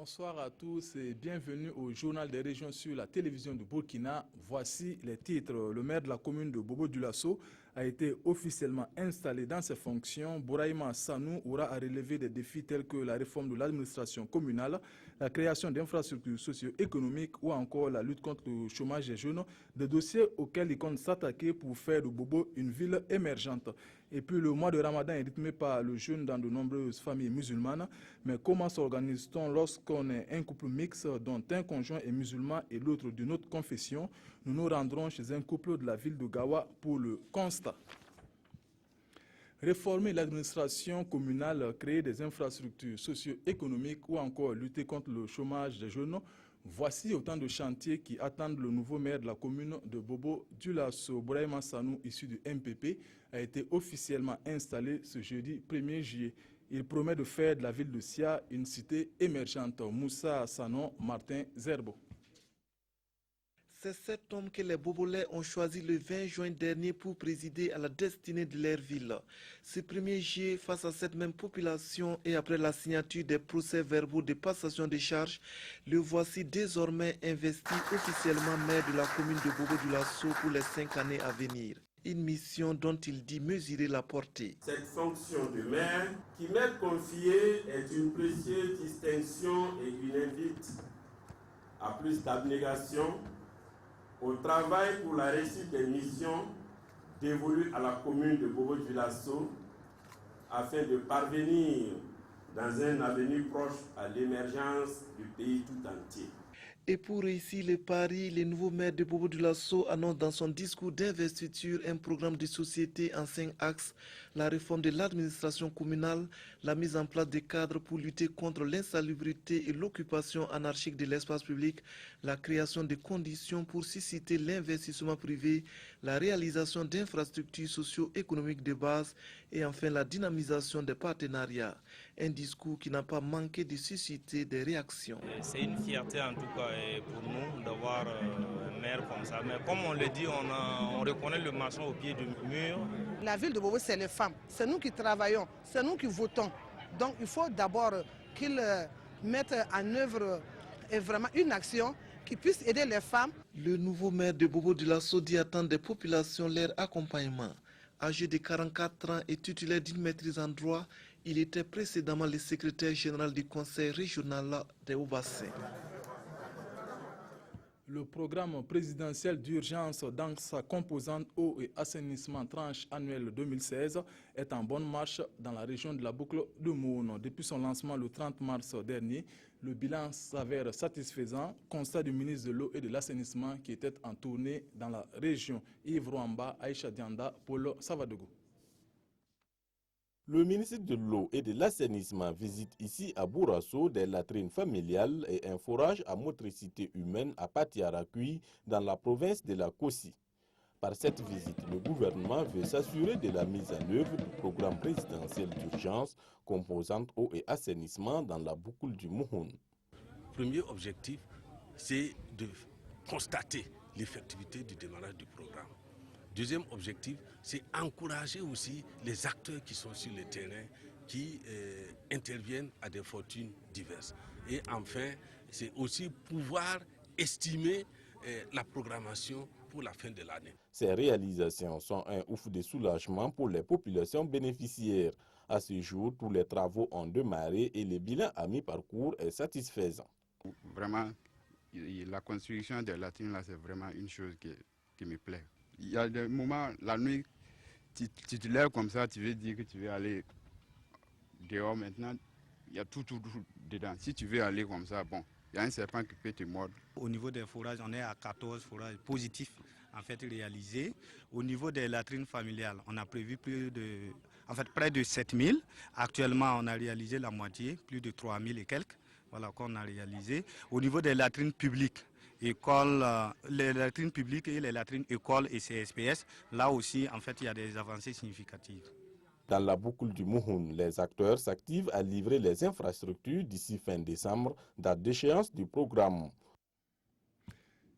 Bonsoir à tous et bienvenue au Journal des régions sur la télévision de Burkina. Voici les titres. Le maire de la commune de Bobo-Dioulasso a été officiellement installé dans ses fonctions. Bouraïma Sanou aura à relever des défis tels que la réforme de l'administration communale, la création d'infrastructures socio-économiques ou encore la lutte contre le chômage des jeunes, des dossiers auxquels il compte s'attaquer pour faire de Bobo une ville émergente. Et puis le mois de Ramadan est rythmé par le jeûne dans de nombreuses familles musulmanes. Mais comment s'organise-t-on lorsqu'on est un couple mixte dont un conjoint est musulman et l'autre d'une autre confession? Nous nous rendrons chez un couple de la ville de Gawa pour le constat. Réformer l'administration communale, créer des infrastructures socio-économiques ou encore lutter contre le chômage des jeunes, voici autant de chantiers qui attendent le nouveau maire de la commune de Bobo-Dioulasso. Bouraïma Sanou, issu du MPP, a été officiellement installé ce jeudi 1er juillet. Il promet de faire de la ville de Sia une cité émergente. Moussa Sanon, Martin Zerbo. C'est cet homme que les Bobolais ont choisi le 20 juin dernier pour présider à la destinée de leur ville. Ce 1er juillet, face à cette même population et après la signature des procès-verbaux de passation de charges, le voici désormais investi officiellement maire de la commune de Bobo-Dioulasso pour les 5 années à venir. Une mission dont il dit mesurer la portée. Cette fonction de maire qui m'est confiée est une précieuse distinction et il invite à plus d'abnégation, au travail pour la réussite des missions dévolues à la commune de Bobo-Dioulasso afin de parvenir dans un avenir proche à l'émergence du pays tout entier. Et pour réussir le pari, le nouveau maire de Bobo-Dioulasso annonce dans son discours d'investiture un programme de société en 5 axes, la réforme de l'administration communale, la mise en place de cadres pour lutter contre l'insalubrité et l'occupation anarchique de l'espace public, la création de conditions pour susciter l'investissement privé, la réalisation d'infrastructures socio-économiques de base et enfin la dynamisation des partenariats. Un discours qui n'a pas manqué de susciter des réactions. C'est une fierté en tout cas pour nous d'avoir un maire comme ça. Mais comme on le dit, on reconnaît le maçon au pied du mur. La ville de Bobo, c'est les femmes. C'est nous qui travaillons, c'est nous qui votons. Donc il faut d'abord qu'ils mettent en œuvre vraiment une action qui puisse aider les femmes. Le nouveau maire de Bobo-Dioulasso dit attendre des populations leur accompagnement. Âgé de 44 ans et titulaire d'une maîtrise en droit, il était précédemment le secrétaire général du conseil régional des Hauts-Bassins. Le programme présidentiel d'urgence dans sa composante eau et assainissement tranche annuelle 2016 est en bonne marche dans la région de la boucle de Mouno. Depuis son lancement le 30 mars dernier, le bilan s'avère satisfaisant. Constat du ministre de l'eau et de l'assainissement qui était en tournée dans la région. Yves Rwamba, Aïcha Dianda, Polo Savadougou. Le ministre de l'eau et de l'assainissement visite ici à Bourasso des latrines familiales et un forage à motricité humaine à Patiarakui dans la province de la Kossi. Par cette visite, le gouvernement veut s'assurer de la mise en œuvre du programme présidentiel d'urgence composante eau et assainissement dans la boucle du Mouhoun. Premier objectif, c'est de constater l'effectivité du démarrage du programme. Deuxième objectif, c'est encourager aussi les acteurs qui sont sur le terrain, qui interviennent à des fortunes diverses. Et enfin, c'est aussi pouvoir estimer la programmation pour la fin de l'année. Ces réalisations sont un ouf de soulagement pour les populations bénéficiaires. À ce jour, tous les travaux ont démarré et le bilan à mi-parcours est satisfaisant. Vraiment, la construction des latrines, là, c'est vraiment une chose qui me plaît. Il y a des moments, la nuit, tu te lèves comme ça, tu veux dire que tu veux aller dehors maintenant, il y a tout dedans. Si tu veux aller comme ça, bon, il y a un serpent qui peut te mordre. Au niveau des forages, on est à 14 forages positifs en fait réalisés. Au niveau des latrines familiales, on a prévu près de 7000. Actuellement, on a réalisé la moitié, plus de 3000 et quelques. Voilà qu'on a réalisé. Au niveau des latrines publiques, les latrines publiques et les latrines écoles et CSPS, là aussi, en fait, il y a des avancées significatives. Dans la boucle du Mouhoun, les acteurs s'activent à livrer les infrastructures d'ici fin décembre, date d'échéance du programme.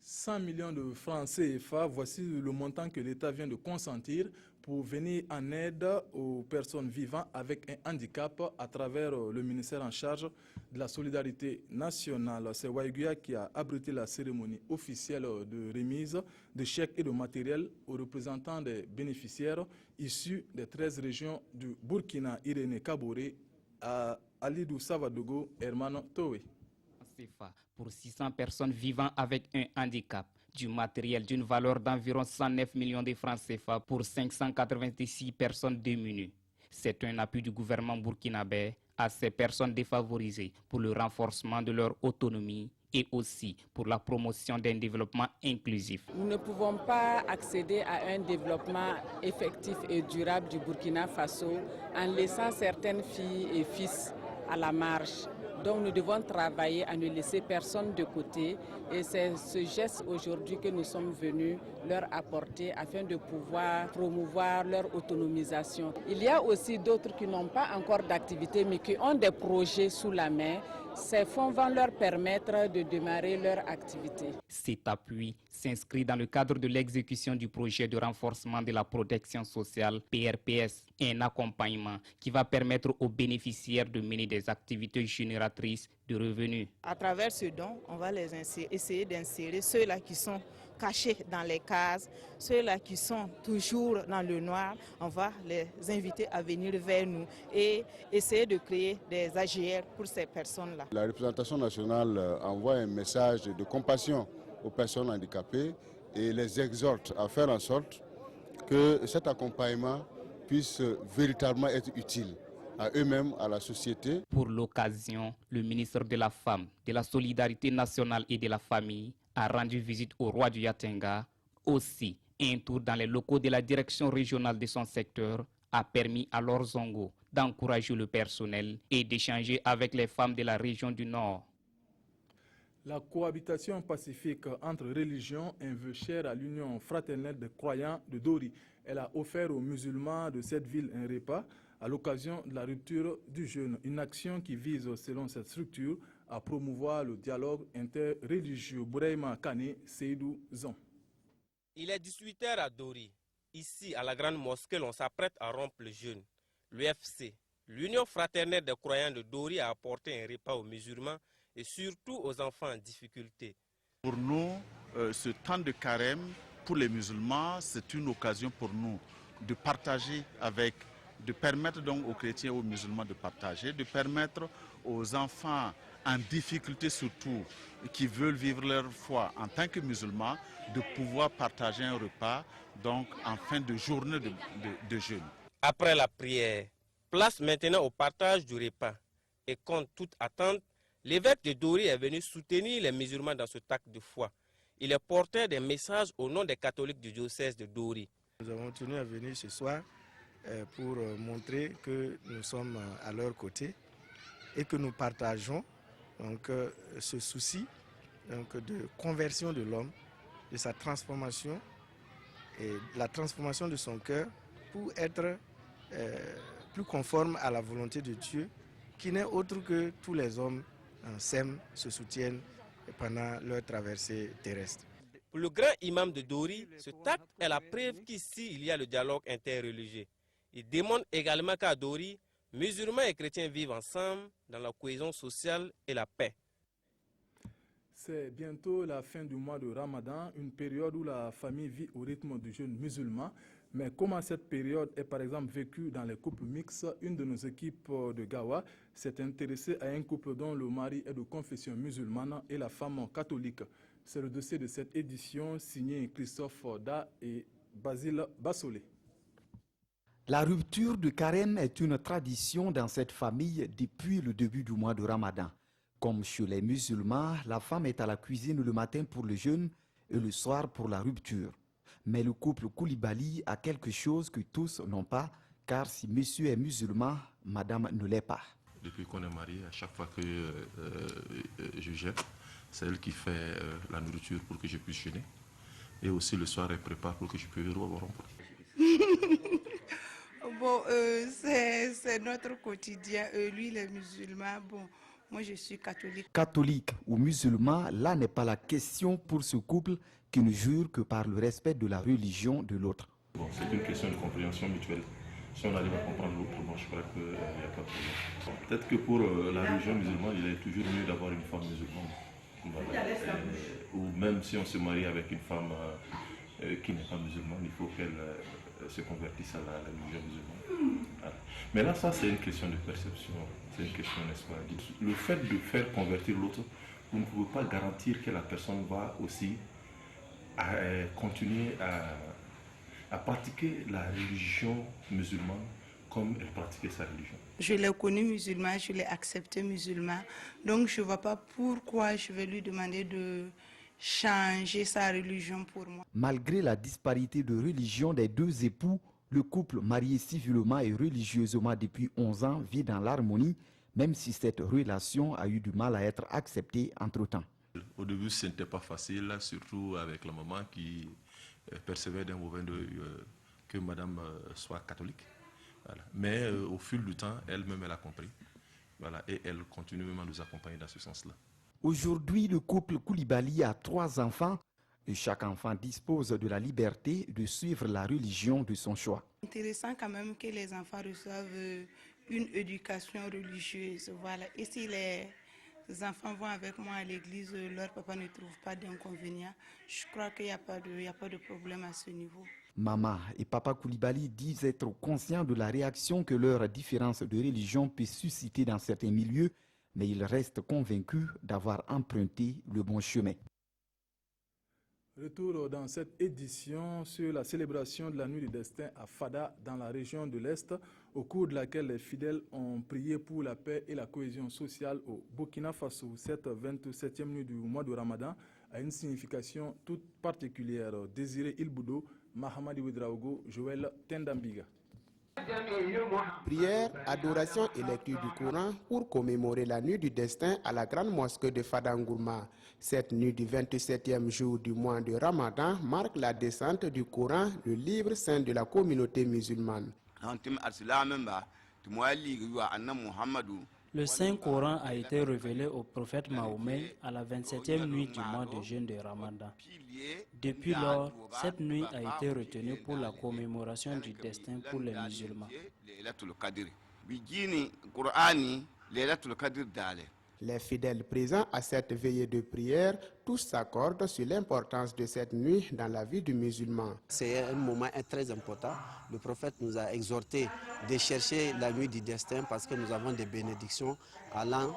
100 millions de francs CFA, voici le montant que l'État vient de consentir pour venir en aide aux personnes vivant avec un handicap à travers le ministère en charge de la solidarité nationale. C'est Waiguya qui a abrité la cérémonie officielle de remise de chèques et de matériel aux représentants des bénéficiaires issus des 13 régions du Burkina. Irénée Kaboré, à Alidou Savadogo, Hermano Towe. Pour 600 personnes vivant avec un handicap, du matériel d'une valeur d'environ 109 millions de francs CFA pour 586 personnes démunies. C'est un appui du gouvernement burkinabé à ces personnes défavorisées pour le renforcement de leur autonomie et aussi pour la promotion d'un développement inclusif. Nous ne pouvons pas accéder à un développement effectif et durable du Burkina Faso en laissant certaines filles et fils à la marge. Donc nous devons travailler à ne laisser personne de côté et c'est ce geste aujourd'hui que nous sommes venus leur apporter afin de pouvoir promouvoir leur autonomisation. Il y a aussi d'autres qui n'ont pas encore d'activité mais qui ont des projets sous la main. Ces fonds vont leur permettre de démarrer leur activité. Cet appui s'inscrit dans le cadre de l'exécution du projet de renforcement de la protection sociale PRPS, un accompagnement qui va permettre aux bénéficiaires de mener des activités génératrices de revenus. À travers ce don, on va essayer d'insérer ceux-là qui sont cachés dans les cases, ceux-là qui sont toujours dans le noir, on va les inviter à venir vers nous et essayer de créer des AGR pour ces personnes-là. La représentation nationale envoie un message de compassion aux personnes handicapées et les exhorte à faire en sorte que cet accompagnement puisse véritablement être utile à eux-mêmes, à la société. Pour l'occasion, le ministre de la Femme, de la Solidarité nationale et de la Famille a rendu visite au roi du Yatenga. Aussi, un tour dans les locaux de la direction régionale de son secteur a permis à Laure Zongo d'encourager le personnel et d'échanger avec les femmes de la région du Nord. La cohabitation pacifique entre religions, un vœu cher à l'Union fraternelle des croyants de Dori. Elle a offert aux musulmans de cette ville un repas à l'occasion de la rupture du jeûne. Une action qui vise, selon cette structure, à promouvoir le dialogue interreligieux. Bouraïma Kane, Seydou Zon. Il est 18h à Dori. Ici, à la grande mosquée, l'on s'apprête à rompre le jeûne. L'UFC, l'Union fraternelle des croyants de Dori, a apporté un repas aux musulmans et surtout aux enfants en difficulté. Pour nous, ce temps de carême, pour les musulmans, c'est une occasion pour nous de partager de permettre donc aux chrétiens et aux musulmans de partager, de permettre aux enfants en difficulté surtout, qui veulent vivre leur foi en tant que musulmans, de pouvoir partager un repas donc en fin de journée de jeûne. Après la prière, place maintenant au partage du repas. Et contre toute attente, l'évêque de Dori est venu soutenir les musulmans dans cet acte de foi. Il est porteur des messages au nom des catholiques du diocèse de Dori. Nous avons tenu à venir ce soir pour montrer que nous sommes à leur côté et que nous partageons donc, ce souci donc, de conversion de l'homme, de sa transformation et la transformation de son cœur pour être plus conforme à la volonté de Dieu, qui n'est autre que tous les hommes s'aiment, se soutiennent pendant leur traversée terrestre. Pour le grand imam de Dori, ce acte est la preuve qu'ici il y a le dialogue interreligieux. Il démontre également qu'à Dori, musulmans et chrétiens vivent ensemble dans la cohésion sociale et la paix. C'est bientôt la fin du mois de Ramadan, une période où la famille vit au rythme du jeûne musulman. Mais comment cette période est par exemple vécue dans les couples mixtes, une de nos équipes de Gawa s'est intéressée à un couple dont le mari est de confession musulmane et la femme catholique. C'est le dossier de cette édition signé Christophe Da et Basile Bassolé. La rupture de carême est une tradition dans cette famille depuis le début du mois de Ramadan. Comme chez les musulmans, la femme est à la cuisine le matin pour le jeûne et le soir pour la rupture. Mais le couple Koulibaly a quelque chose que tous n'ont pas, car si monsieur est musulman, madame ne l'est pas. Depuis qu'on est mariés, à chaque fois que je jeûne, c'est elle qui fait la nourriture pour que je puisse jeûner. Et aussi le soir, elle prépare pour que je puisse rompre. Bon, c'est notre quotidien. Lui, les musulmans, bon, moi je suis catholique. Catholique ou musulman, là n'est pas la question pour ce couple qui ne jure que par le respect de la religion de l'autre. Bon, c'est une question de compréhension mutuelle. Si on arrive à comprendre l'autre, bon, je crois qu'il n'y a pas de problème. Bon, peut-être que pour la religion musulmane, il est toujours mieux d'avoir une femme musulmane. Voilà. Ou même si on se marie avec une femme qui n'est pas musulmane, il faut qu'elle se convertisse à la religion musulmane. Voilà. Mais là, ça, c'est une question de perception. C'est une question, n'est-ce pas? Le fait de faire convertir l'autre, vous ne pouvez pas garantir que la personne va aussi continuer à pratiquer la religion musulmane comme elle pratiquait sa religion. Je l'ai connu musulman, je l'ai accepté musulman, donc je ne vois pas pourquoi je vais lui demander de changer sa religion pour moi. Malgré la disparité de religion des deux époux, le couple marié civilement et religieusement depuis 11 ans vit dans l'harmonie, même si cette relation a eu du mal à être acceptée entre-temps. Au début, ce n'était pas facile, surtout avec la maman qui percevait d'un mauvais œil que madame soit catholique. Voilà. Mais au fil du temps, elle-même, elle a compris. Voilà. Et elle continue même à nous accompagner dans ce sens-là. Aujourd'hui, le couple Koulibaly a 3 enfants et chaque enfant dispose de la liberté de suivre la religion de son choix. C'est intéressant quand même que les enfants reçoivent une éducation religieuse. Voilà. Et si les enfants vont avec moi à l'église, leur papa ne trouve pas d'inconvénient. Je crois qu'il n'y a pas de problème à ce niveau. Maman et papa Koulibaly disent être conscients de la réaction que leur différence de religion peut susciter dans certains milieux, mais ils restent convaincus d'avoir emprunté le bon chemin. Retour dans cette édition sur la célébration de la Nuit du Destin à Fada dans la région de l'Est, au cours de laquelle les fidèles ont prié pour la paix et la cohésion sociale au Burkina Faso. Cette 27e nuit du mois de Ramadan a une signification toute particulière. Désiré Ilboudo, Mahamadi Ouedraogo, Joël Tendambiga. Prière, adoration et lecture du Coran pour commémorer la nuit du destin à la grande mosquée de Fadangourma. Cette nuit du 27e jour du mois de Ramadan marque la descente du Coran, le livre saint de la communauté musulmane. Le Saint-Coran a été révélé au prophète Mahomet à la 27e nuit du mois de jeûne de Ramadan. Depuis lors, cette nuit a été retenue pour la commémoration du destin pour les musulmans. Les fidèles présents à cette veillée de prière, tous s'accordent sur l'importance de cette nuit dans la vie du musulman. C'est un moment très important. Le prophète nous a exhorté de chercher la nuit du destin parce que nous avons des bénédictions allant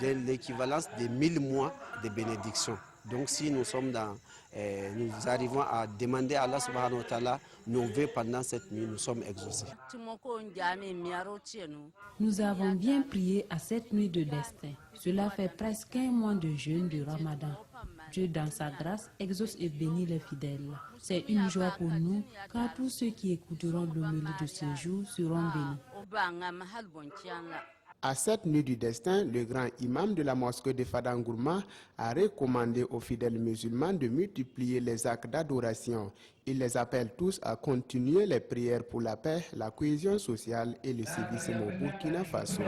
de l'équivalence de 1000 mois de bénédictions. Donc si nous sommes nous arrivons à demander à Allah subhanahu wa ta'ala nos vœux pendant cette nuit, nous sommes exaucés. Nous avons bien prié à cette nuit de destin. Cela fait presque 1 mois de jeûne du Ramadan. Dieu, dans sa grâce, exauce et bénit les fidèles. C'est une joie pour nous, car tous ceux qui écouteront le menu de ce jour seront bénis. À cette nuit du destin, le grand imam de la mosquée de Fadangourma a recommandé aux fidèles musulmans de multiplier les actes d'adoration. Il les appelle tous à continuer les prières pour la paix, la cohésion sociale et le civisme au Burkina Faso.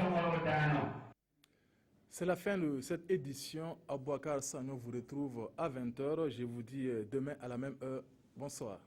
C'est la fin de cette édition. Abouakar Sano vous retrouve à 20h. Je vous dis demain à la même heure. Bonsoir.